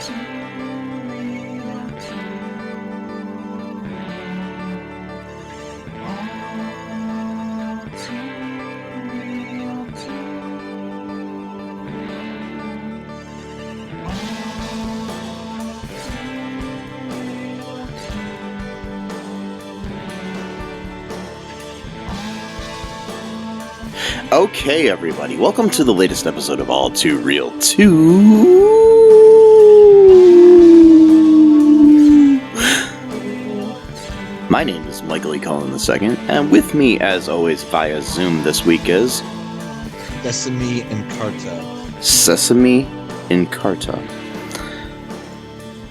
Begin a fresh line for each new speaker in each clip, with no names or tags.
Okay, everybody, welcome to the latest episode of All Too Real 2. My name is Michael E. Cullen II, and with me, as always, via Zoom this week is...
Sesame and Carta.
Sesame and Carta.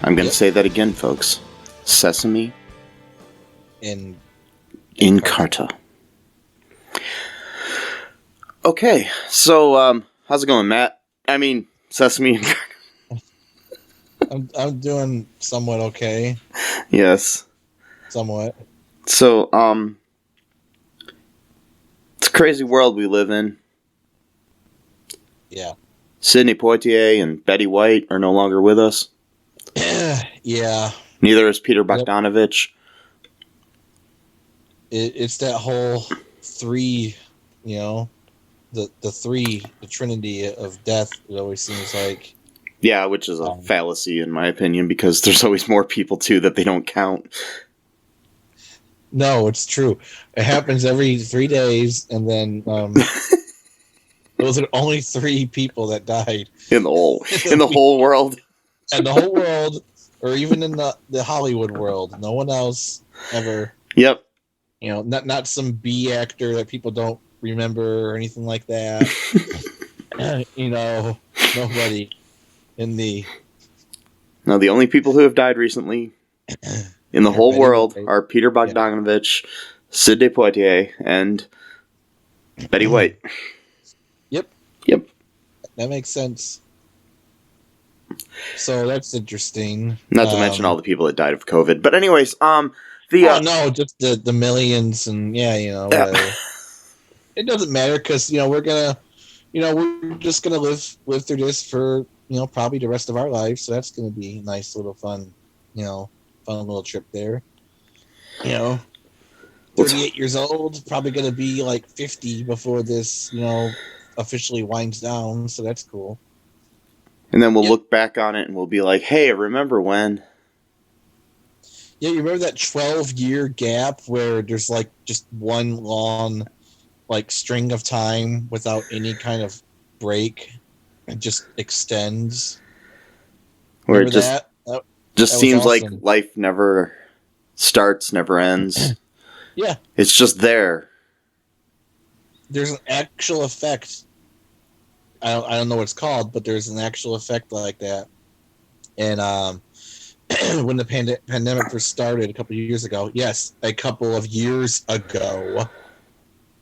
I'm going to say that again, folks. Sesame
in
Carta. Okay, so, how's it going, Matt? I mean, Sesame and Carta.
I'm doing somewhat okay.
Yes.
Somewhat.
So, it's a crazy world we live in.
Yeah.
Sidney Poitier and Betty White are no longer with us.
Yeah.
Neither is Peter Bogdanovich.
It's that whole three, the trinity of death, it always seems like.
Yeah, which is a fallacy in my opinion, because there's always more people too that they don't count.
No, it's true. It happens every 3 days, and then those are only 3 people that died
in the whole world.
And the whole world, or even in the Hollywood world, no one else ever.
Yep.
Not some B actor that people don't remember or anything like that. Nobody in the.
No, the only people who have died recently in the whole world are Peter Bogdanovich, Sidney Poitier, and Betty White.
Yep. That makes sense. So that's interesting.
Not to mention all the people that died of COVID. But anyways,
just the millions and whatever. It doesn't matter because we're just gonna live through this for probably the rest of our lives. So that's gonna be a nice little fun little trip there. 38 years old, probably gonna be like 50 before this officially winds down. So that's cool.
And then we'll look back on it and we'll be like, hey, remember when?
Yeah, you remember that 12-year gap where there's like just one long like string of time without any kind of break? It just extends.
Where
remember
it
that
just seems
awesome.
like life never starts, never ends.
Yeah.
It's just there.
There's an actual effect. I don't know what it's called, but there's an actual effect like that. And when the pandemic first started a couple of years ago,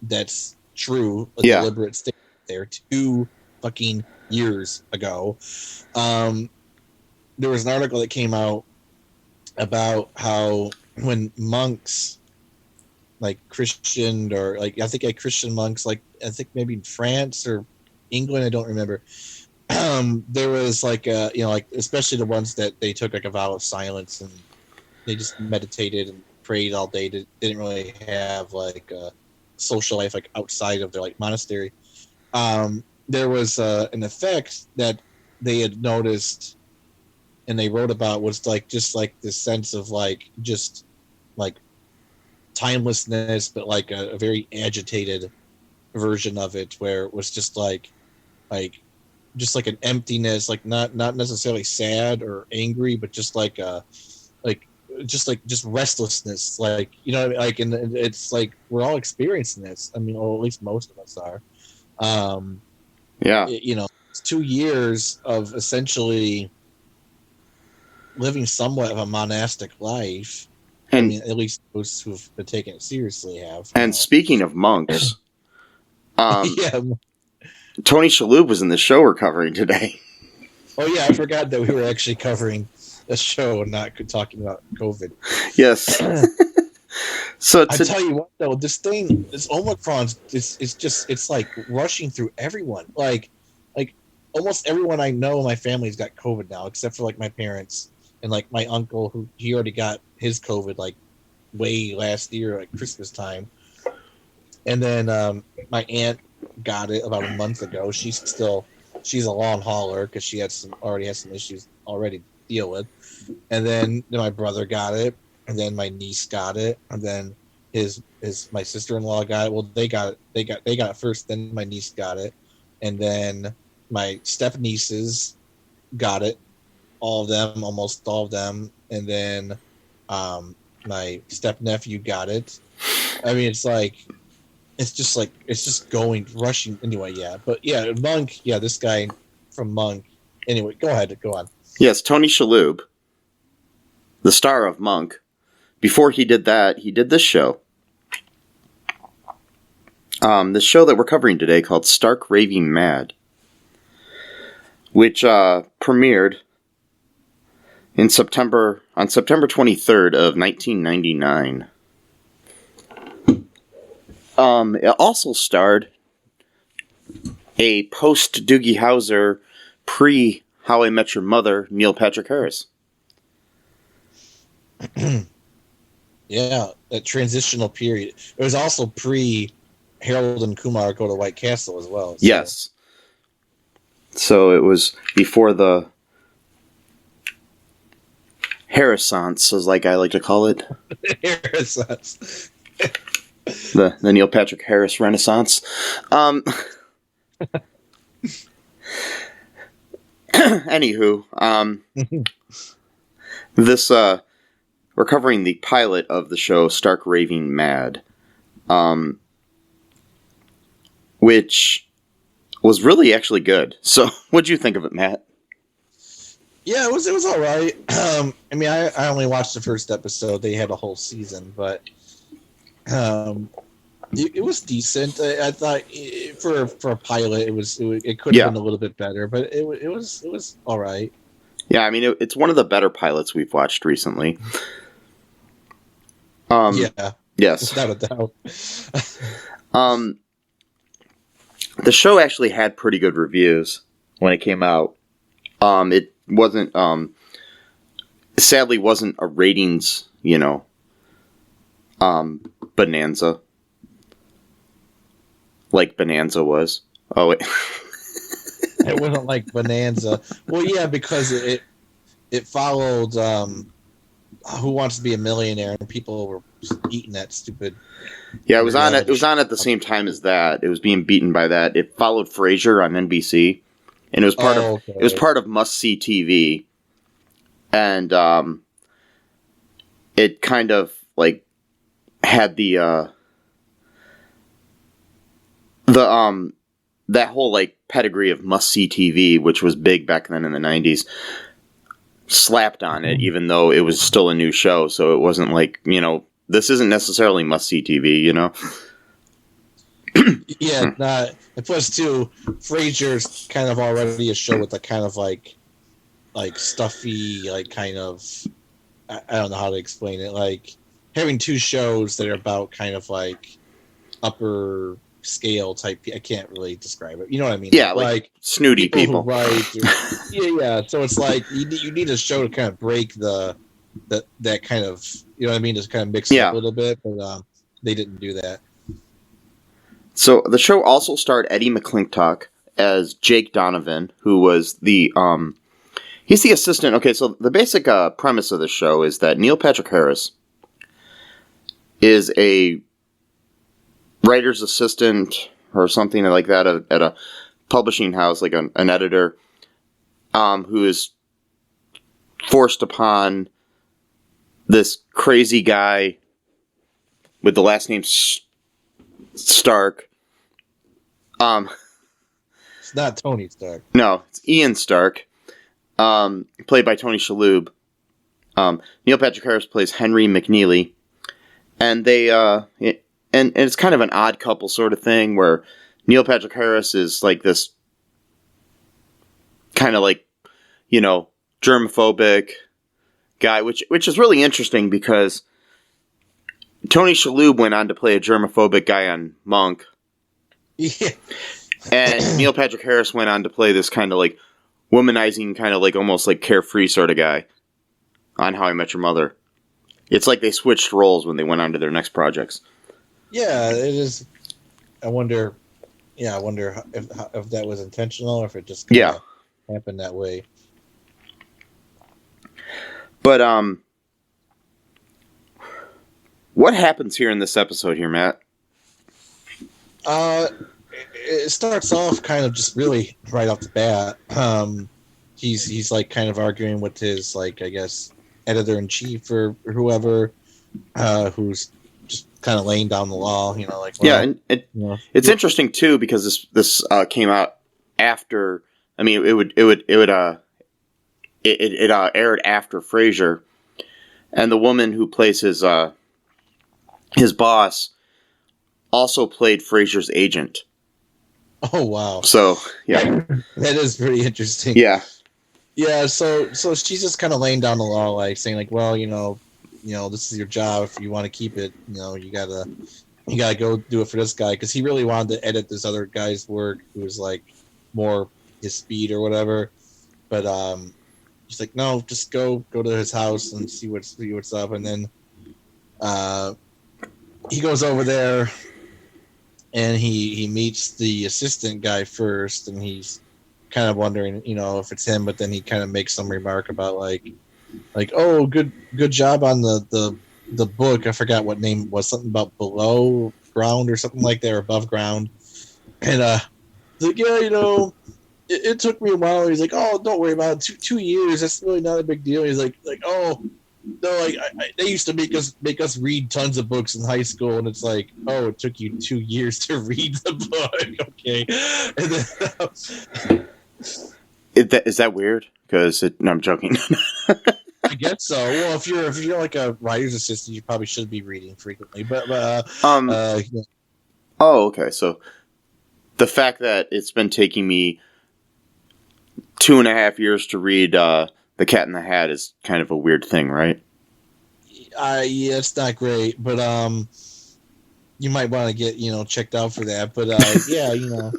that's true. A deliberate statement there. 2 fucking years ago. There was an article that came out about how when monks, like Christian or like I think Christian monks, like I think maybe in France or England, I don't remember. There was like especially the ones that they took like a vow of silence and they just meditated and prayed all day. They didn't really have like a social life like outside of their like monastery. There was an effect that they had noticed and they wrote about was like just like this sense of like just like timelessness, but like a very agitated version of it where it was just like just like an emptiness, like not necessarily sad or angry, but just like just restlessness, like and it's like we're all experiencing this. I mean, or at least most of us are. It's 2 years of essentially living somewhat of a monastic life. And, I mean, at least those who've been taking it seriously have.
And speaking of monks,
yeah.
Tony Shalhoub was in the show we're covering today.
Oh yeah, I forgot that we were actually covering a show and not talking about COVID.
Yes. So
I tell you what, though, this Omicron, it's like rushing through everyone. Like almost everyone I know in my family's got COVID now, except for like my parents and like my uncle, who he already got his COVID like way last year at Christmas time. And then my aunt got it about a month ago. She's a long hauler because she already has some issues already to deal with. And then my brother got it, and then my niece got it, and then my sister-in-law got it. Well, they got it first, then my niece got it, and then my step nieces got it, all of them, almost all of them, and then my step nephew got it. I mean, it's just going rushing anyway. Yeah, but yeah, Monk. Yeah, this guy from Monk. Anyway, go on.
Yes, Tony Shalhoub, the star of Monk. Before he did that, he did this show. This show that we're covering today called Stark Raving Mad, which premiered on September 23rd of 1999. It also starred a post Doogie Howser, pre How I Met Your Mother, Neil Patrick Harris.
Yeah, that transitional period. It was also pre Harold and Kumar Go to White Castle as well. So.
Yes. So it was before the Harrisance, as like I like to call it.
Harrisance.
The Neil Patrick Harris Renaissance. Anywho, this we're covering the pilot of the show Stark Raving Mad, which was really actually good. So, what'd you think of it, Matt?
Yeah, it was all right. I mean, I only watched the first episode. They had a whole season, but it was decent. I thought for a pilot, it could have been a little bit better, but it was all right.
Yeah, I mean, it's one of the better pilots we've watched recently.
Yeah.
Yes.
Without a doubt.
The show actually had pretty good reviews when it came out. It wasn't, sadly wasn't a ratings, bonanza. Like Bonanza was. Oh, wait.
It wasn't like Bonanza. Well, yeah, because it followed Who Wants to Be a Millionaire, and people were eating that stupid.
Yeah, it was on. It was on at the same time as that. It was being beaten by that. It followed Frasier on NBC, and it was part of Must See TV, and it kind of like had that whole like pedigree of Must See TV, which was big back then in the 90s, slapped on it, even though it was still a new show. So it wasn't like, this isn't necessarily Must See TV,
Yeah, it was too. Frasier's kind of already a show with a kind of like stuffy, like kind of, I don't know how to explain it, like having two shows that are about kind of like upper scale type. I can't really describe it. You know what I mean?
Yeah, like snooty people.
Right. Yeah. So it's like you need a show to kind of break that kind of, you know what I mean? Just kind of mix it up a little bit, but they didn't do that. So
the show also starred Eddie McClintock as Jake Donovan, who was he's the assistant. Okay, so the basic premise of the show is that Neil Patrick Harris is a writer's assistant or something like that at a publishing house, like an editor, who is forced upon this crazy guy with the last name Stark.
It's not Tony Stark.
No, it's Ian Stark, played by Tony Shalhoub. Neil Patrick Harris plays Henry McNeely, and they and it's kind of an odd couple sort of thing where Neil Patrick Harris is like this kind of like, germophobic guy, which is really interesting because Tony Shalhoub went on to play a germophobic guy on Monk.
Yeah.
And Neil Patrick Harris went on to play this kind of like womanizing, kind of like almost like carefree sort of guy on How I Met Your Mother. It's like they switched roles when they went on to their next projects.
Yeah, it is. I wonder. Yeah, I wonder if that was intentional or if it just kind of happened that way.
But what happens here in this episode here, Matt?
It starts off kind of just really right off the bat. He's like kind of arguing with his, like, I guess, editor in chief or whoever, who's just kind of laying down the law, you know, like, well,
and it's interesting too because this came out after. I mean, it aired after Frasier, and the woman who plays his boss also played Frasier's agent.
Oh wow!
So yeah,
that is pretty interesting.
Yeah.
So she's just kind of laying down the law, like saying, like, well, you know, this is your job. If you want to keep it, you know, you gotta go do it for this guy, because he really wanted to edit this other guy's work, who was like more his speed or whatever. But she's like, no, just go to his house and see what's up. And then he goes over there. And he meets the assistant guy first, and he's kind of wondering, you know, if it's him. But then he kind of makes some remark about like, oh, good job on the book. I forgot what name it was, something about below ground or something like that, or above ground. And like, yeah, you know, it took me a while. He's like, oh, don't worry about it. 2 years. That's really not a big deal. He's like, oh. No, like they used to make us read tons of books in high school, and it's like, oh, it took you 2 years to read the book, okay? And then,
is that weird? Because no, I'm joking.
I guess so. Well, if you're like a writer's assistant, you probably should be reading frequently. But
Oh, okay. So the fact that it's been taking me 2.5 years to read The Cat in the Hat is kind of a weird thing, right?
Yeah, it's not great, but you might want to get, you know, checked out for that. But yeah, you know,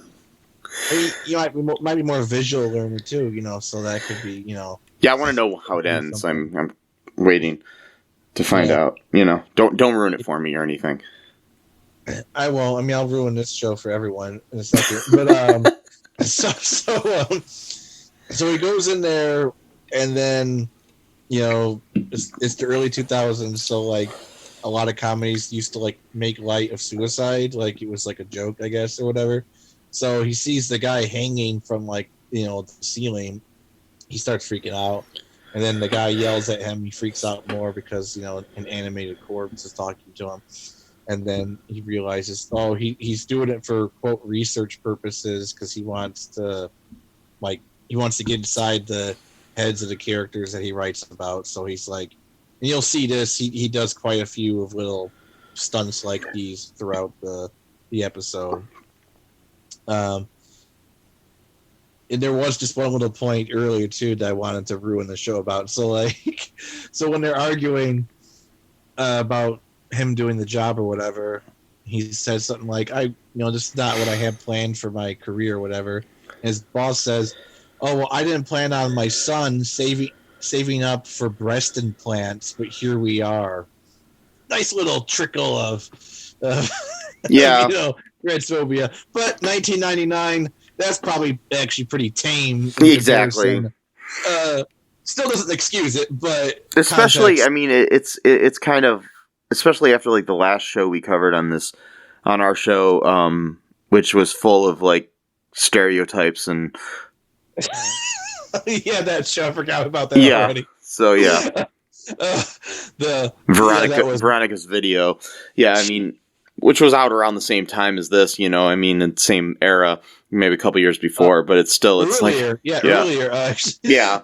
you might be more a visual learner too, you know, so that could be, you know.
Yeah, I want to know how it ends. I'm waiting to find out. You know, don't ruin it for me or anything.
I won't. I mean, I'll ruin this show for everyone in a second. But so he goes in there. And then, you know, it's the early 2000s, so like a lot of comedies used to like make light of suicide, like it was like a joke, I guess, or whatever. So he sees the guy hanging from, like, you know, the ceiling. He starts freaking out, and then the guy yells at him. He freaks out more because, you know, an animated corpse is talking to him. And then he realizes, oh, he's doing it for, quote, research purposes, because he wants to get inside the heads of the characters that he writes about. So he's like, and you'll see this, he does quite a few of little stunts like these throughout the episode. And there was just one little point earlier too that I wanted to ruin the show about. So like, so when they're arguing about him doing the job or whatever, he says something like, this is not what I had planned for my career or whatever. And his boss says, oh, well, I didn't plan on my son saving up for breast implants, but here we are. Nice little trickle of
yeah,
you know, transphobia. But 1999, that's probably actually pretty tame.
Exactly.
Still doesn't excuse it, but
especially,
context.
I mean, it's kind of, especially after like the last show we covered on our show, which was full of like stereotypes and.
Yeah, that show. I forgot about that already.
So yeah, Veronica's video. Yeah, I mean, which was out around the same time as this. You know, I mean, in the same era, maybe a couple years before, but it's still
earlier. Earlier.
Yeah.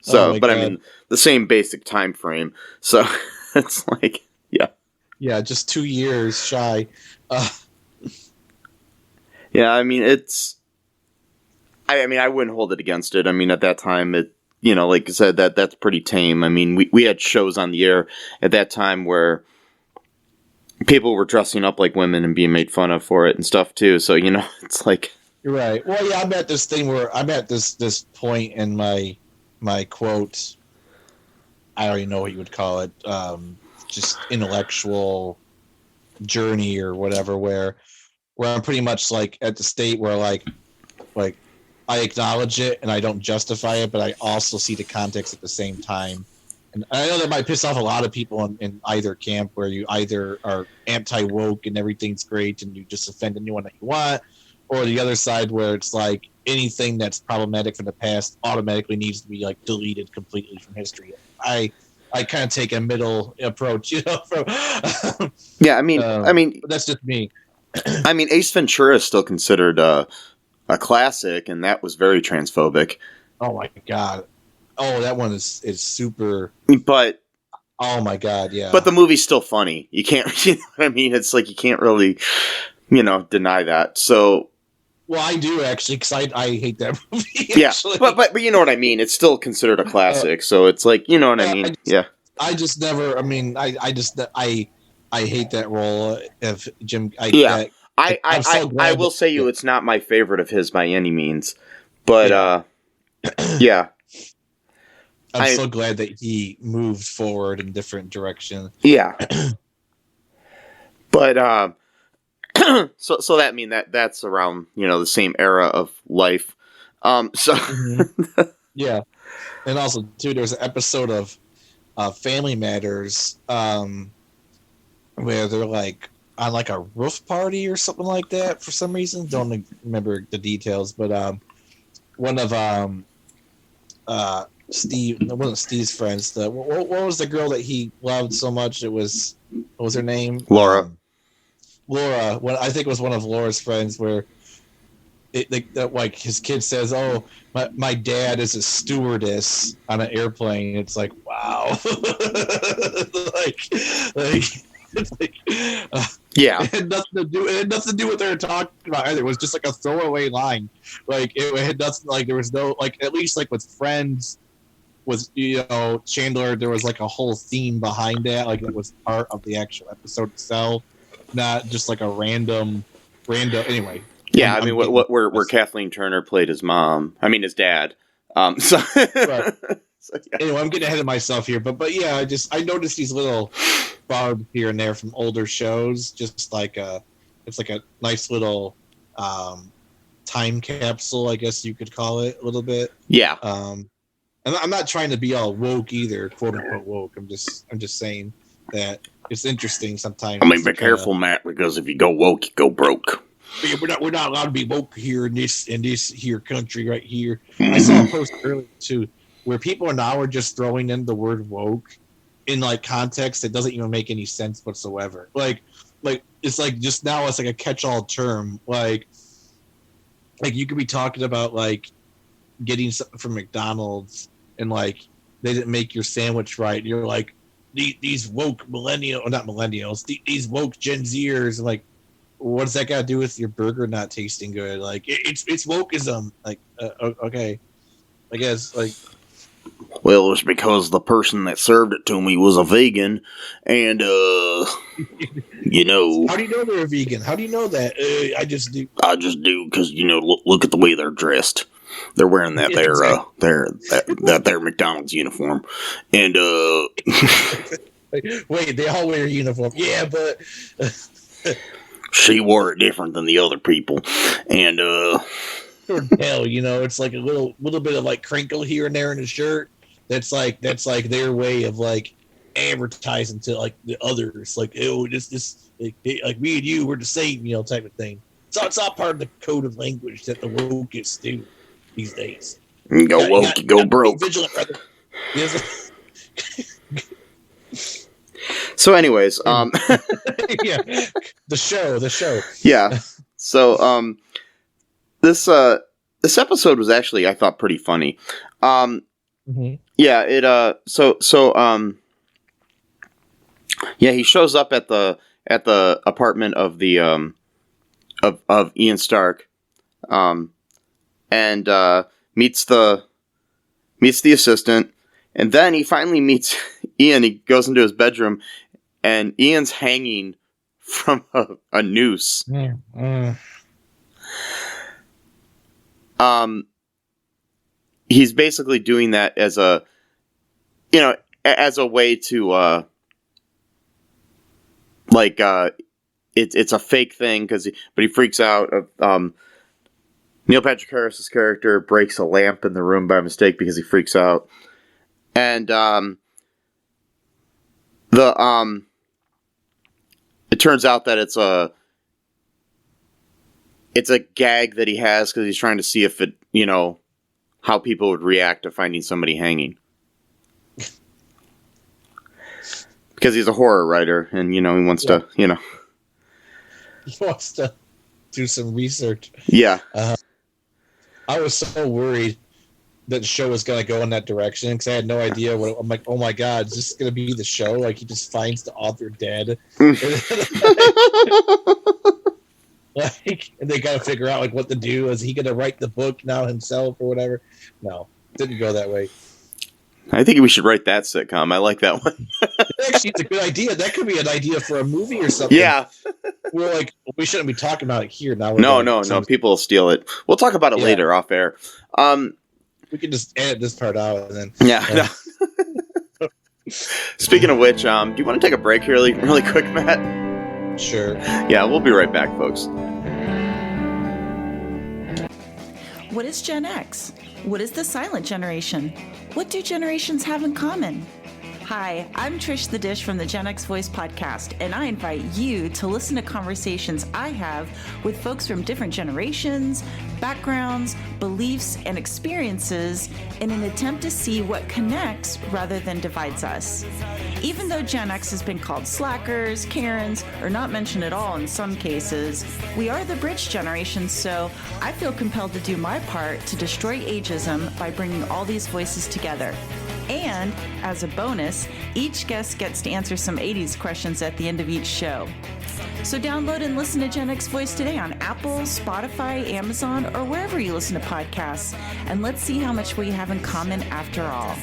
So, but God. I mean, the same basic time frame. So it's like,
yeah, just 2 years shy.
Yeah, I mean, it's. I mean, I wouldn't hold it against it. I mean, at that time, it, you know, like I said, that's pretty tame. I mean, we had shows on the air at that time where people were dressing up like women and being made fun of for it and stuff too. So, you know, it's like,
You're right. Well, yeah, I'm at this thing where I'm at this point in my quote. I don't even know what you would call it. Just intellectual journey or whatever, where I'm pretty much like at the state where like I acknowledge it and I don't justify it, but I also see the context at the same time. And I know that might piss off a lot of people in either camp, where you either are anti woke and everything's great and you just offend anyone that you want, or the other side where it's like anything that's problematic from the past automatically needs to be like deleted completely from history. I kind of take a middle approach, From,
Yeah,
but that's just me.
Ace Ventura is still considered a classic, and that was very transphobic.
Oh my god! Oh, that one is super.
But
oh my god, yeah.
But the movie's still funny. You can't, you know what I mean? It's like you can't really, deny that. So.
Well, I do actually, because I hate that movie.
Yeah,
actually.
but you know what I mean. It's still considered a classic. So it's like, you know what I mean?
I just never. I mean, I just I hate that role of Jim.
I will say it's not my favorite of his by any means, but yeah.
I'm so glad that he moved forward in different direction.
Yeah. But so that's around the same era of life.
Mm-hmm. Yeah, and also too, there's an episode of Family Matters where they're like on like a roof party or something like that for some reason. Don't remember the details, but one of Steve, it wasn't Steve's friends. What was the girl that he loved so much? What was her name?
Laura.
Laura. I think it was one of Laura's friends where like his kid says, "Oh, my dad is a stewardess on an airplane." It's like, wow.
Yeah.
It had nothing to do. It had nothing to do with what they were talking about either. It was just like a throwaway line. Like it had nothing. Like there was no like at least like with Friends, with Chandler, there was like a whole theme behind that. Like it was part of the actual episode itself, not just like a random. Anyway.
Yeah, where Kathleen Turner played his mom. I mean his dad. Right.
So, yeah. Anyway, I'm getting ahead of myself here, but yeah, I noticed these little barbs here and there from older shows, just like it's like a nice little time capsule, I guess you could call it a little bit.
Yeah.
And I'm not trying to be all woke either, quote unquote woke. I'm just saying that it's interesting sometimes.
I mean, be careful, Matt, because if you go woke, you go broke.
Yeah, we're not allowed to be woke here in this here country right here. Mm-hmm. I saw a post earlier too where people now are just throwing in the word woke in like context that doesn't even make any sense whatsoever. Like it's like just now it's like a catch-all term. Like you could be talking about like getting something from McDonald's and like they didn't make your sandwich right. And you're like these woke these woke Gen Zers, and like, what does that got to do with your burger not tasting good? Like it's wokeism. Like okay, I guess like.
Well, it's because the person that served it to me was a vegan, and
How do you know they're a vegan? How do you know that? I just do.
I just do because look at the way they're dressed. They're wearing that their McDonald's uniform, and
wait, they all wear a uniform. Yeah, but
she wore it different than the other people, and
hell, it's like a little bit of like crinkle here and there in the shirt. That's like their way of like advertising to like the others, like, oh, this like me and you, we're the same, type of thing. So it's all part of the code of language that the wokeists do these days.
Go woke, go broke.
Vigilant, brother. Yes.
So, anyways,
yeah, the show.
Yeah. So, this episode was actually, I thought, pretty funny.
Mm-hmm.
Yeah, yeah, he shows up at the apartment of the of Ian Stark, and meets the assistant, and then he finally meets Ian. He goes into his bedroom, and Ian's hanging from a noose. he's basically doing that as a, as a way to, it's a fake thing but he freaks out. Neil Patrick Harris's character breaks a lamp in the room by mistake because he freaks out, and it turns out that it's a gag that he has because he's trying to see if it, how people would react to finding somebody hanging. Because he's a horror writer, and he wants to,
He wants to do some research.
Yeah.
I was so worried that the show was going to go in that direction because I had no idea what. I'm like, oh my god, is this going to be the show? Like he just finds the author dead, and they got to figure out what to do. Is he going to write the book now himself or whatever? No, didn't go that way.
I think we should write that sitcom. I like that one.
Actually, it's a good idea. That could be an idea for a movie or something.
Yeah.
We're like, we shouldn't be talking about it here now.
No. People will steal it. We'll talk about it later off air.
We can just edit this part out and then.
Yeah. No. Speaking of which, do you want to take a break here really quick, Matt?
Sure.
Yeah, we'll be right back, folks.
What is Gen X? What is the silent generation? What do generations have in common? Hi, I'm Trish the Dish from the Gen X Voice podcast, and I invite you to listen to conversations I have with folks from different generations, backgrounds, beliefs, and experiences in an attempt to see what connects rather than divides us. Even though Gen X has been called slackers, Karens, or not mentioned at all in some cases, we are the bridge generation, so I feel compelled to do my part to destroy ageism by bringing all these voices together. And, as a bonus, each guest gets to answer some 80s questions at the end of each show. So download and listen to Gen X Voice today on Apple, Spotify, Amazon, or wherever you listen to podcasts. And let's see how much we have in common after all.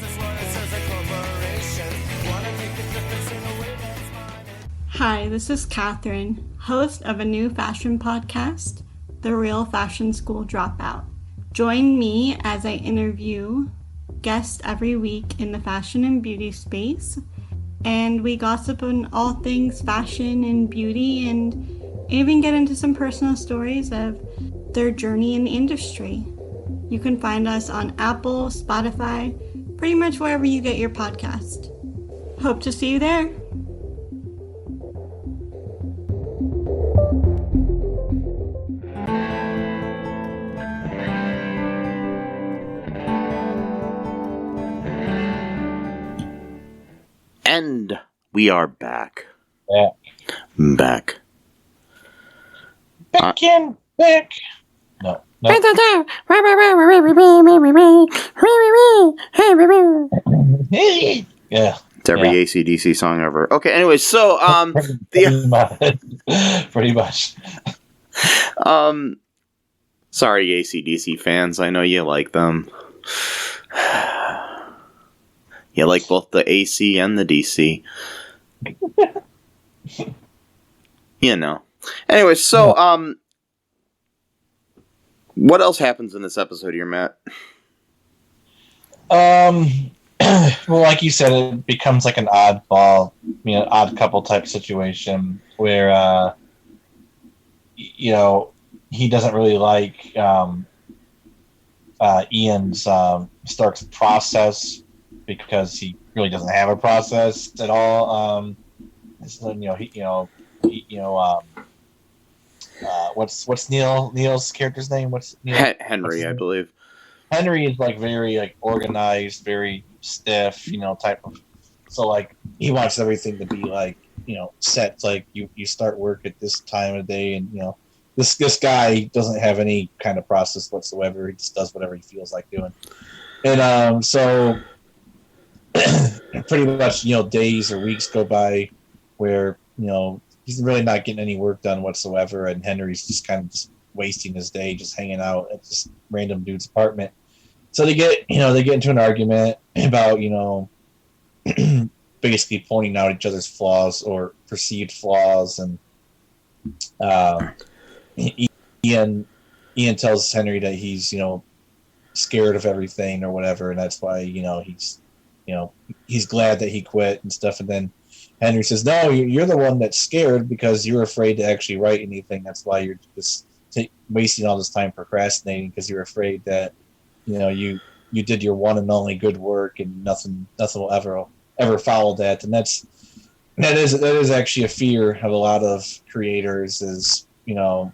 Hi, this is Catherine, host of a new fashion podcast, The Real Fashion School Dropout. Join me as I interview guests every week in the fashion and beauty space, and we gossip on all things fashion and beauty and even get into some personal stories of their journey in the industry. You can find us on Apple, Spotify, pretty much wherever you get your podcast. Hope to see you there.
And we are back.
Back.
Back.
Back. No. Yeah.
It's every AC/DC song ever. Okay, anyway, so
pretty much.
Sorry, AC/DC fans. I know you like them. You like both the AC and the DC. Anyway, so what else happens in this episode here, Matt?
Well, like you said, it becomes like an oddball, odd couple type situation where, he doesn't really like Ian's Stark's process because he really doesn't have a process at all. What's Neil's character's name? What's Neil?
Henry, I believe.
Henry is very organized, very stiff, type of. So he wants everything to be set. It's you start work at this time of day, and this guy doesn't have any kind of process whatsoever. He just does whatever he feels like doing, and so pretty much days or weeks go by where he's really not getting any work done whatsoever, and Henry's just kind of just wasting his day just hanging out at this random dude's apartment. So they get into an argument about basically pointing out each other's flaws or perceived flaws, and Ian Ian tells Henry that he's, scared of everything or whatever, and that's why, he's glad that he quit and stuff. And then Henry says, "No, you're the one that's scared because you're afraid to actually write anything. That's why you're just wasting all this time procrastinating because you're afraid that, you did your one and only good work and nothing will ever follow that." And that is actually a fear of a lot of creators. Is I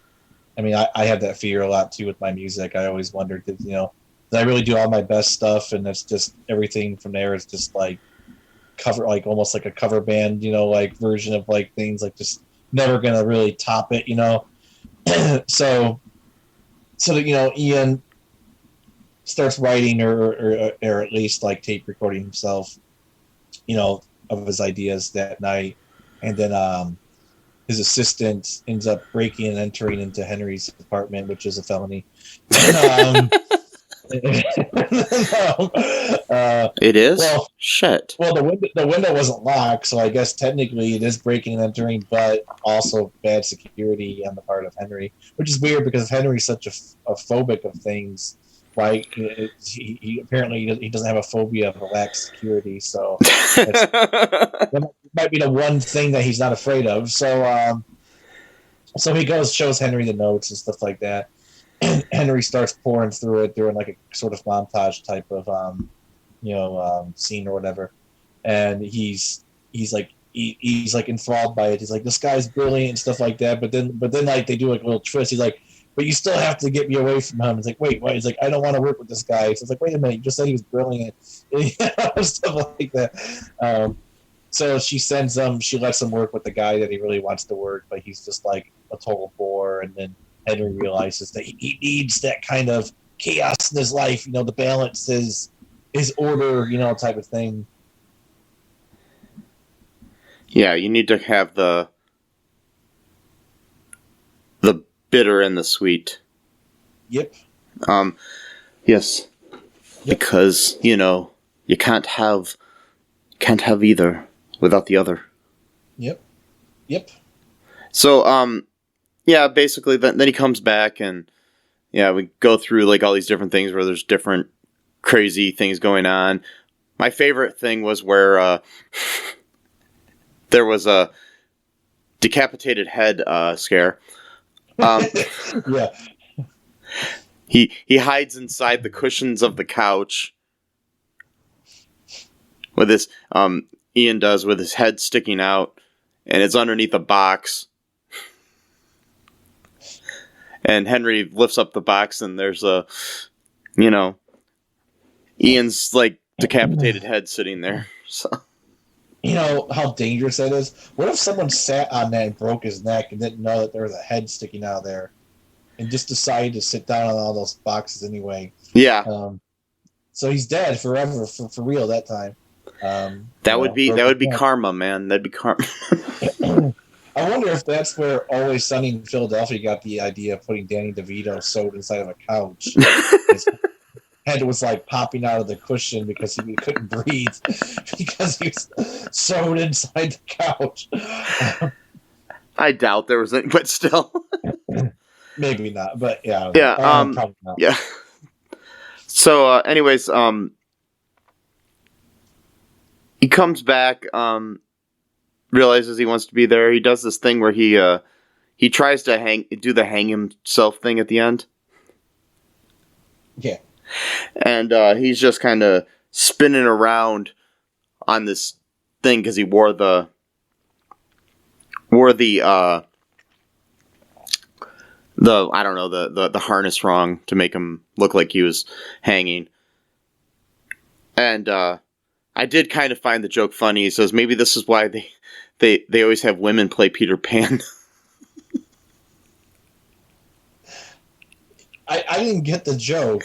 have that fear a lot too with my music. I always wondered, did I really do all my best stuff, and it's just everything from there is just like cover, like almost like a cover band, like version of like things, like just never gonna really top it, so Ian starts writing or at least like tape recording himself, of his ideas that night, and then his assistant ends up breaking and entering into Henry's apartment, which is a felony.
It is?
Well,
shit.
Well, the window wasn't locked, so I guess technically it is breaking and entering, but also bad security on the part of Henry, which is weird because Henry's such a phobic of things. Right? He apparently he doesn't have a phobia of lack security, so that might be the one thing that he's not afraid of. So he shows Henry the notes and stuff like that. And Henry starts pouring through it during like a sort of montage type of scene or whatever, and he's like enthralled by it. He's like, this guy's brilliant and stuff like that. But then like they do like a little twist. He's like, but you still have to get me away from him. It's like, wait, what? He's like, I don't want to work with this guy. So it's like, wait a minute, you just said he was brilliant, stuff like that. So she lets him work with the guy that he really wants to work, but he's just like a total bore. And then Henry realizes that he needs that kind of chaos in his life, the balance his order, type of thing.
Yeah, you need to have the bitter and the sweet.
Yep.
Yes. Yep. Because, you can't have either without the other.
Yep.
So, yeah, basically then he comes back and yeah, we go through like all these different things where there's different crazy things going on. My favorite thing was where there was a decapitated head scare.
Yeah.
He hides inside the cushions of the couch with his Ian does with his head sticking out, and it's underneath a box. And Henry lifts up the box, and there's Ian's like decapitated head sitting there. So.
You know how dangerous that is? What if someone sat on that and broke his neck and didn't know that there was a head sticking out of there and just decided to sit down on all those boxes anyway?
Yeah.
So he's dead forever, for real that time.
That would be karma, man. That'd be karma.
I wonder if that's where Always Sunny in Philadelphia got the idea of putting Danny DeVito sewed inside of a couch. His head was like popping out of the cushion because he couldn't breathe because he was sewed inside the couch.
I doubt there was any, but still.
Maybe not, but yeah.
Yeah.
Probably not.
Yeah. So, anyways, he comes back, realizes he wants to be there. He does this thing where he tries to do the hang himself thing at the end.
Yeah.
And he's just kind of spinning around on this thing because he wore the I don't know, the harness wrong to make him look like he was hanging. And I did kind of find the joke funny. He says maybe this is why they always have women play Peter Pan.
I didn't get the joke.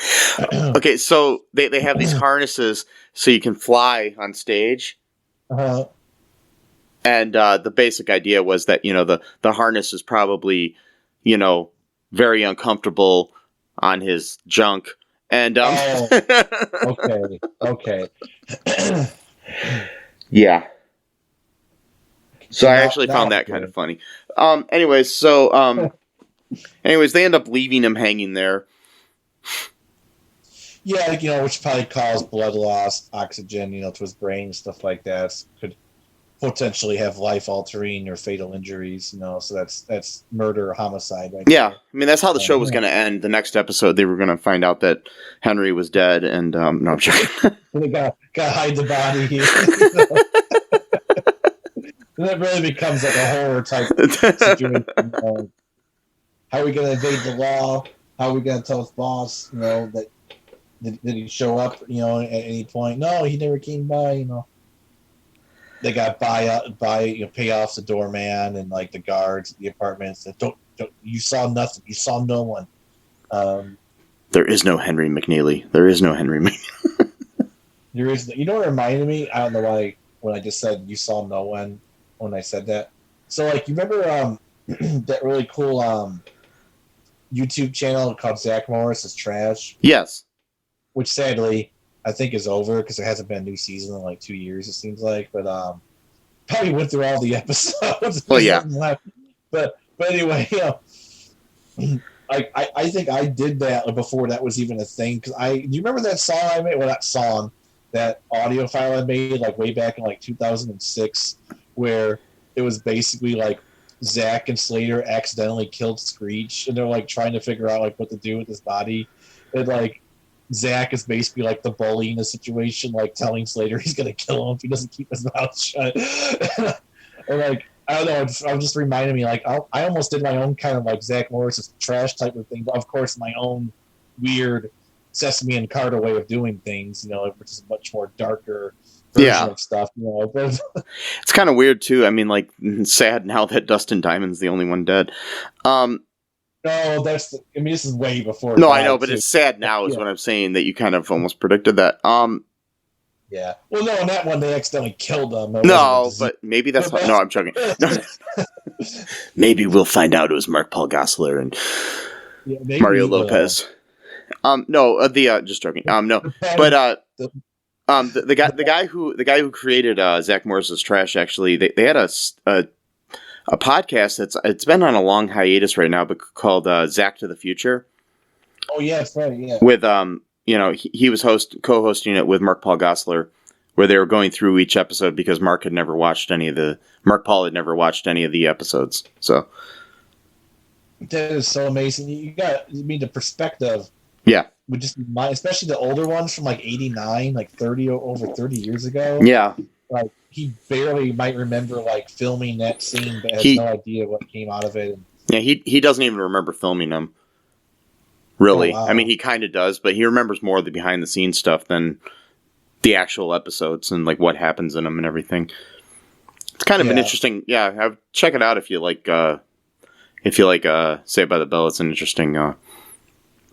Okay, so they have these harnesses so you can fly on stage.
Uh-huh.
And the basic idea was that, the harness is probably, very uncomfortable on his junk. And
okay.
Yeah. So I actually found that kind of funny. Anyways, so Anyways, they end up leaving him hanging there.
Yeah, which probably caused blood loss, oxygen, to his brain, stuff like that. Could potentially have life-altering or fatal injuries, so that's murder or homicide. Right
Yeah,
there.
I mean, that's how the show was going to end. The next episode, they were going to find out that Henry was dead, and no, I'm joking.
They got to hide the body. And that really becomes like a horror type situation. How are we going to evade the law? How are we going to tell his boss, that did he show up, at any point? No, he never came by. They got pay off the doorman and like the guards at the apartments. That don't you saw nothing. You saw no one.
There is no Henry McNeely. There is no Henry McNeely.
There is. What it reminded me? I don't know why. When I just said you saw no one, when I said that. So like, you remember that really cool YouTube channel called Zach Morris is Trash?
Yes. Which
sadly I think is over because there hasn't been a new season in like 2 years. It seems like, but probably went through all the episodes.
Well, yeah.
But anyway, I think I did that before that was even a thing. Because do you remember that song I made? Well, that song, that audio file I made like way back in like 2006, where it was basically like Zach and Slater accidentally killed Screech, and they're like trying to figure out like what to do with his body, and like Zach is basically like the bully in the situation, like telling Slater he's gonna kill him if he doesn't keep his mouth shut. And like, I don't know, I'm just reminding me, like, I almost did my own kind of like Zach Morris's Trash type of thing, but of course my own weird Sesame and Carter way of doing things, which is much more darker version of stuff.
It's kind of weird too. I mean, like, sad now that Dustin Diamond's the only one dead.
No, this is way before.
No, I know, but it's sad now is what I'm saying, that you kind of almost predicted that.
Yeah. Well, no, in that one they accidentally killed him.
No, but maybe that's why. No, I'm joking. Maybe we'll find out it was Mark Paul Gosselaar and Mario Lopez. Just joking. No, but the guy who created Zach Morris's Trash, actually, they had a podcast it's been on a long hiatus right now, but called Zach to the Future.
Oh yeah, that's right. Yeah.
With he was co-hosting it with Mark Paul Gosselaar, where they were going through each episode because Mark Paul had never watched any of the episodes. So
that is so amazing. The perspective.
Yeah.
Would just be especially the older ones from like '89, like over 30 years ago.
Yeah.
Like, he barely might remember like filming that scene, but has no idea what came out of it.
Yeah, he doesn't even remember filming them. Really. Oh, wow. I mean, he kind of does, but he remembers more of the behind the scenes stuff than the actual episodes and like what happens in them and everything. It's kind of an interesting. Yeah, check it out if you like. Saved by the Bell. It's an interesting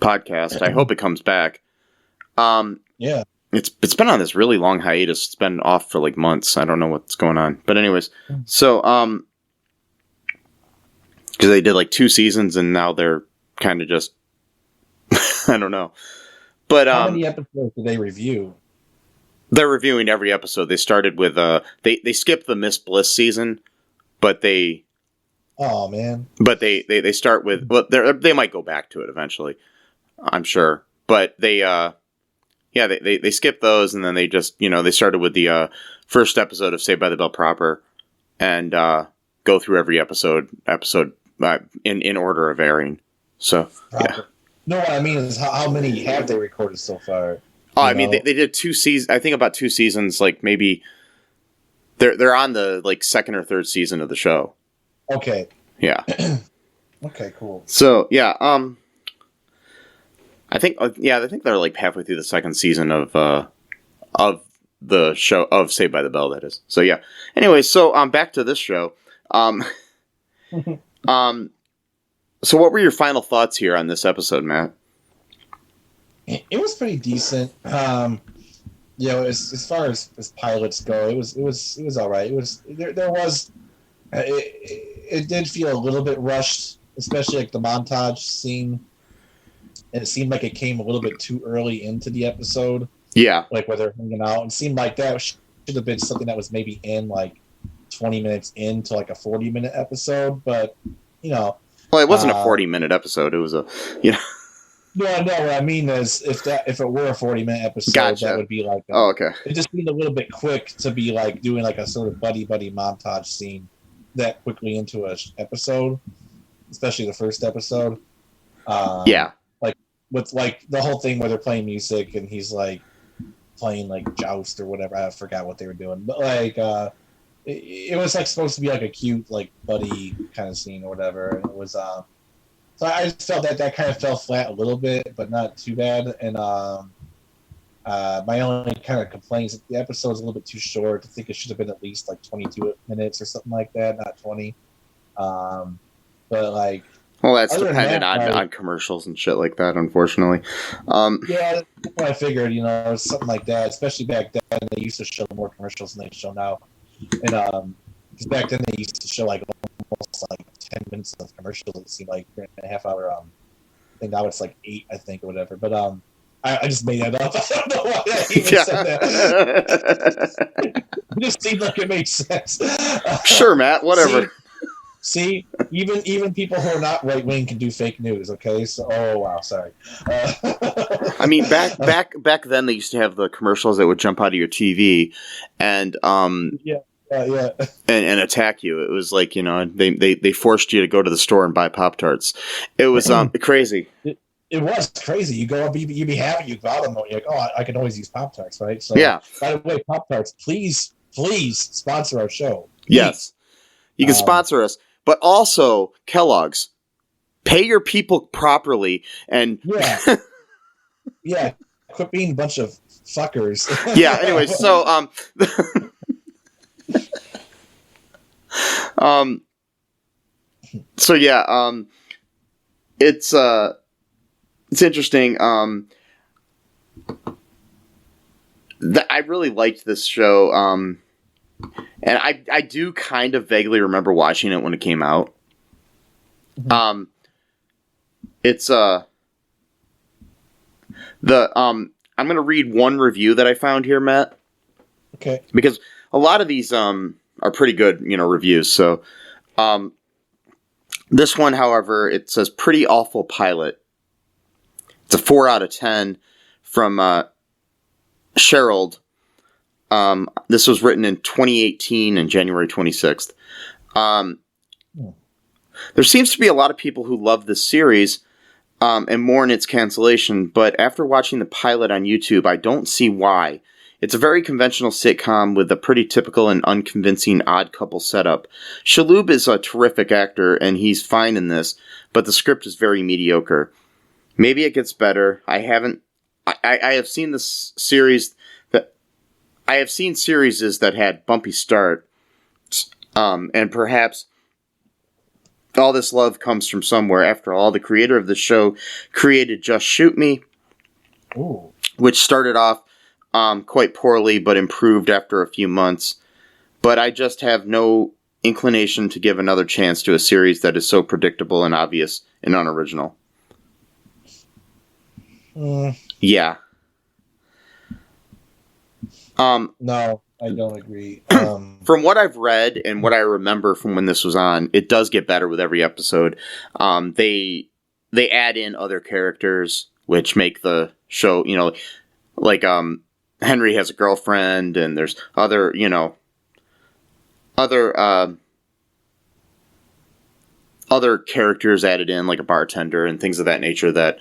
podcast. I hope it comes back.
Yeah.
It's been on this really long hiatus. It's been off for like months. I don't know what's going on. But anyways, so because they did like 2 seasons and now they're kind of just I don't know. But
how many episodes do they review?
They're reviewing every episode. They started with they skipped the Miss Bliss season, but they But they start with they might go back to it eventually. I'm sure. But they they skipped those, and then they just, they started with the first episode of Saved by the Bell proper, and go through every episode in order of airing. So, yeah.
No, what I mean is how many have they recorded so far?
Oh, I mean, they did 2 seasons. I think about 2 seasons, like maybe they're on the like 2nd or 3rd season of the show.
Okay.
Yeah.
Okay, cool.
So, yeah, I think they're like halfway through the 2nd season of the show of Saved by the Bell, that is. So yeah. Anyway, so back to this show. So what were your final thoughts here on this episode, Matt?
It was pretty decent. As far as pilots go, it was all right. It did feel a little bit rushed, especially like the montage scene. And it seemed like it came a little bit too early into the episode.
Yeah.
Like where they're hanging out. It seemed like that should have been something that was maybe in like 20 minutes into like a 40-minute episode. But,
Well, it wasn't a 40-minute episode. It was a, you know.
No. What I mean is, if it were a 40-minute episode,
Gotcha.
that would be like.
Okay.
It just seemed a little bit quick to be like doing like a sort of buddy montage scene that quickly into a episode, especially the first episode.
Yeah.
Like with like the whole thing where they're playing music and he's like playing like joust or whatever. I forgot what they were doing, but like it was like supposed to be like a cute like buddy kind of scene or whatever. And it was so I just felt that kind of fell flat a little bit, but not too bad. And my only kind of complaint is that the episode is a little bit too short. I think it should have been at least like 22 minutes or something like that, not 20. But like,
well, that's
other than
dependent
that,
on commercials and shit like that, unfortunately.
Yeah, that's what I figured. You know, something like that. Especially back then, they used to show more commercials than they show now. And because back then they used to show like almost like 10 minutes of commercials. It seemed like a half hour. I think now it's like 8, I think, or whatever. But I just made that up. I don't know why I even said that. It just seemed like it made sense.
Sure, Matt. Whatever.
See, even people who are not right wing can do fake news. Okay, so sorry.
I mean, back then they used to have the commercials that would jump out of your TV, and
yeah.
and attack you. It was like, you know, they forced you to go to the store and buy Pop-Tarts. It was crazy.
It was crazy. You go up, you'd be happy, you buy them, you're like, oh, I can always use Pop-Tarts, right? So,
yeah.
By the way, Pop-Tarts, please sponsor our show. Please.
Yes. You can sponsor us, but also Kellogg's. Pay your people properly and
yeah. Quit being a bunch of fuckers.
Yeah. Anyway, so so yeah, it's interesting. I really liked this show. And I do kind of vaguely remember watching it when it came out. Mm-hmm. It's I'm going to read one review that I found here, Matt.
Okay.
Because a lot of these are pretty good, you know, reviews. So this one, however, it says pretty awful pilot. It's a 4 out of 10 from Cheryl. This was written in 2018 and January 26th. There seems to be a lot of people who love this series and mourn its cancellation, but after watching the pilot on YouTube, I don't see why. It's a very conventional sitcom with a pretty typical and unconvincing odd couple setup. Shalhoub is a terrific actor, and he's fine in this, but the script is very mediocre. Maybe it gets better. I have seen this series that I have seen series that had bumpy start, and perhaps all this love comes from somewhere. After all, the creator of the show created Just Shoot Me,
Ooh.
which started off quite poorly but improved after a few months. But I just have no inclination to give another chance to a series that is so predictable and obvious and unoriginal. Yeah.
No, I don't agree.
From what I've read and what I remember from when this was on, it does get better with every episode. They add in other characters, which make the show, you know, like Henry has a girlfriend, and there's other characters added in, like a bartender and things of that nature that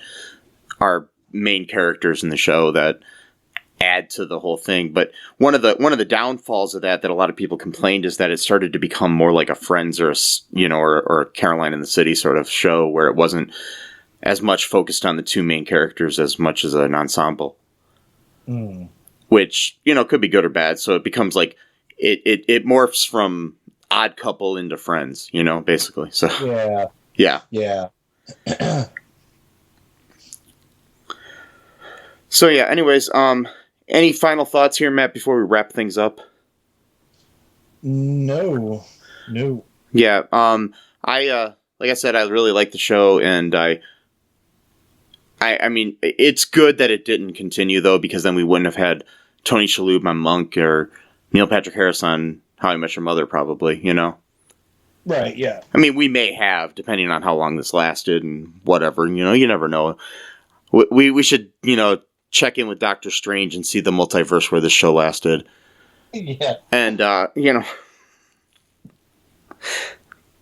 are main characters in the show that add to the whole thing. But one of the downfalls of that a lot of people complained is that it started to become more like a Friends or a Caroline in the City sort of show, where it wasn't as much focused on the two main characters as much as an ensemble. Which, you know, could be good or bad. So it becomes like it morphs from Odd Couple into Friends, you know, basically. So yeah. So yeah, anyways, any final thoughts here, Matt, before we wrap things up?
No.
Yeah, I like I said, I really like the show, and I mean, it's good that it didn't continue, though, because then we wouldn't have had Tony Shalhoub on Monk or Neil Patrick Harris on How I Met Your Mother, probably, you know?
Right, yeah.
I mean, we may have, depending on how long this lasted and whatever. You know, you never know. We should, check in with Doctor Strange and see the multiverse where this show lasted.
Yeah.
And,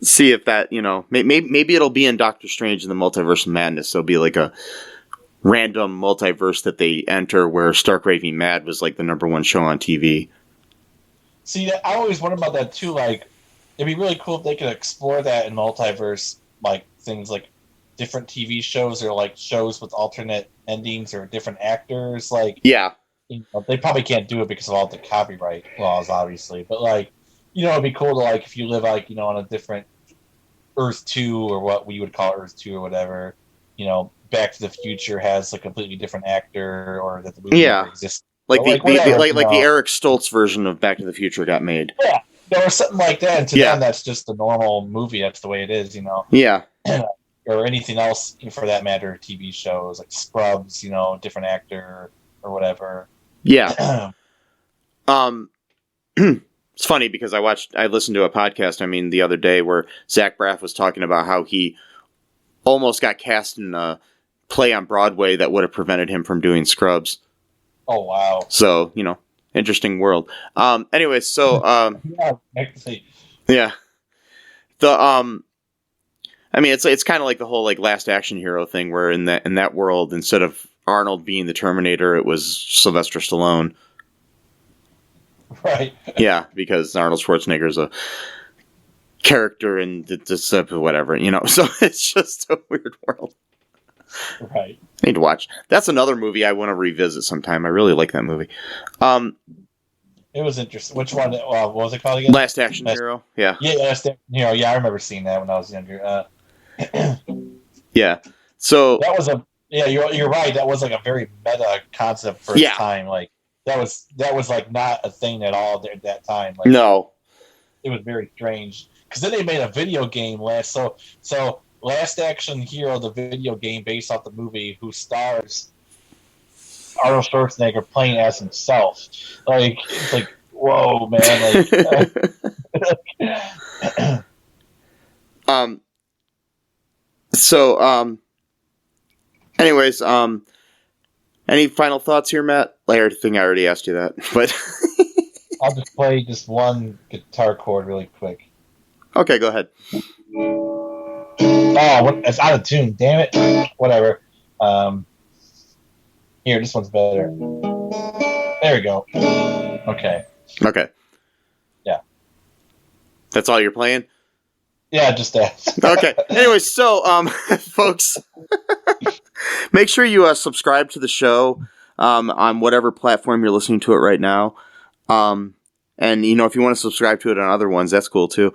see if that, maybe it'll be in Doctor Strange in the Multiverse of Madness. There'll be like a random multiverse that they enter where Stark Raving Mad was like the #1 show on TV.
See, I always wonder about that too. Like, it'd be really cool if they could explore that in multiverse, like things like different TV shows or like shows with alternate endings or different actors. Like,
Yeah.
They probably can't do it because of all the copyright laws, obviously. But like, it'd be cool to like if you live like on a different Earth 2 or what we would call Earth 2 or whatever. Back to the Future has a completely different actor, or that the movie never exists.
Like the
whatever,
the Eric Stoltz version of Back to the Future got made.
Yeah, or something like that. And to them, that's just a normal movie. That's the way it is,
Yeah.
Or anything else for that matter, TV shows like Scrubs, different actor or whatever.
Yeah. It's funny because I listened to a podcast, the other day where Zach Braff was talking about how he almost got cast in a play on Broadway that would have prevented him from doing Scrubs.
Oh, wow.
So, interesting world. Anyway, so,
yeah, actually.
Yeah. It's kind of like the whole like Last Action Hero thing where in that world, instead of Arnold being the Terminator, it was Sylvester Stallone.
Right.
Yeah, because Arnold Schwarzenegger is a character and this whatever, So it's just a weird world.
Right.
I need to watch. That's another movie I want to revisit sometime. I really like that movie.
It was interesting. Which one? What was it called again?
Last Action Hero. Yeah.
Yeah, Last Action Hero. Yeah, I remember seeing that when I was younger.
Yeah. So
that was you're right. That was like a very meta concept for its time. Like that was like not a thing at all at that time. Like,
no.
It was very strange because then they made a video game so Last Action Hero, the video game based off the movie, who stars Arnold Schwarzenegger playing as himself. Like, it's like, whoa, man. Like,
anyways, any final thoughts here, Matt? I think I already asked you that, but
I'll just play just one guitar chord really quick.
Okay, go ahead.
Oh, it's out of tune. Damn it. Whatever. Here, this one's better. There we go. Okay.
Okay.
Yeah.
That's all you're playing?
Yeah, just that.
Okay. Anyway, so, folks, make sure you subscribe to the show on whatever platform you're listening to it right now. And, if you want to subscribe to it on other ones, that's cool, too.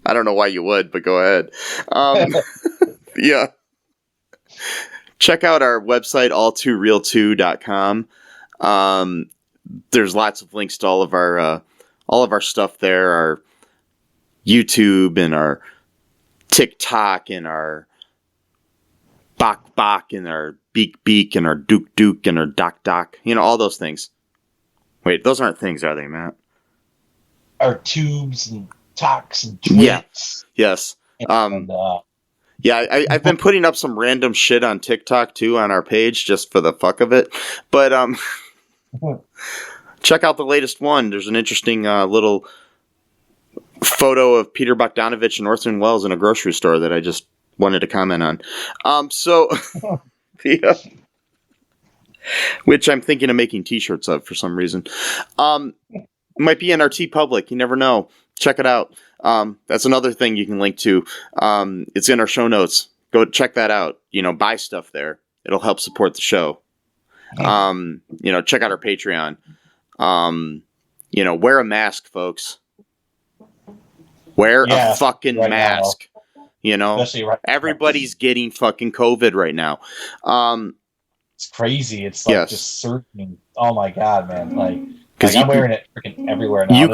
I don't know why you would, but go ahead. Yeah. Check out our website, all2real2.com. There's lots of links to all of our stuff there, our YouTube and our TikTok and our Bok and our Beak and our Duke and our Doc, all those things. Wait, those aren't things, are they, Matt?
Our tubes and talks and twits.
Yeah. Yes. Yeah, I've been putting up some random shit on TikTok too on our page just for the fuck of it. But check out the latest one. There's an interesting little photo of Peter Bogdanovich and Orson Welles in a grocery store that I just wanted to comment on. Yeah. Which I'm thinking of making t-shirts of for some reason. Might be in our TeePublic. You never know. Check it out. That's another thing you can link to. It's in our show notes. Go check that out. Buy stuff there. It'll help support the show. Check out our Patreon. Wear a mask, folks. Wear a fucking mask.
Right
everybody's getting fucking COVID right now.
It's crazy. It's like just certain. Oh my god, man! Like I'm wearing it freaking everywhere now.
You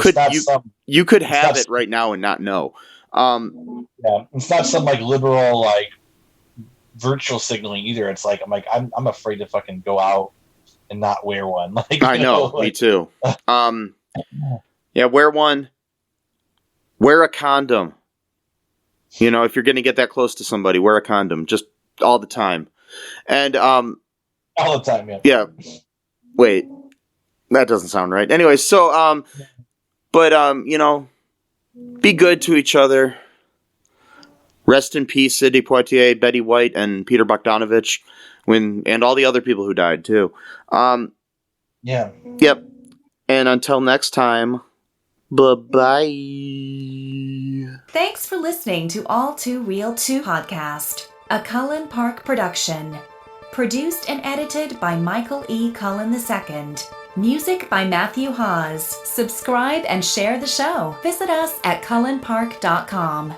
could have it right now and not know.
Yeah, it's not some like liberal like virtual signaling either. It's like I'm afraid to fucking go out and not wear one. Like
I know, me too. Yeah, wear one. Wear a condom. You know, if you're going to get that close to somebody, wear a condom just all the time. And
All the time, yeah.
yeah. Wait. That doesn't sound right. Anyway, so but you know, be good to each other. Rest in peace, Sidney Poitier, Betty White, and Peter Bogdanovich, and all the other people who died too.
Yeah.
Yep. And until next time, bye-bye.
Thanks for listening to All Too Real 2 podcast, a Cullen Park production. Produced and edited by Michael E. Cullen II. Music by Matthew Hawes. Subscribe and share the show. Visit us at cullenpark.com.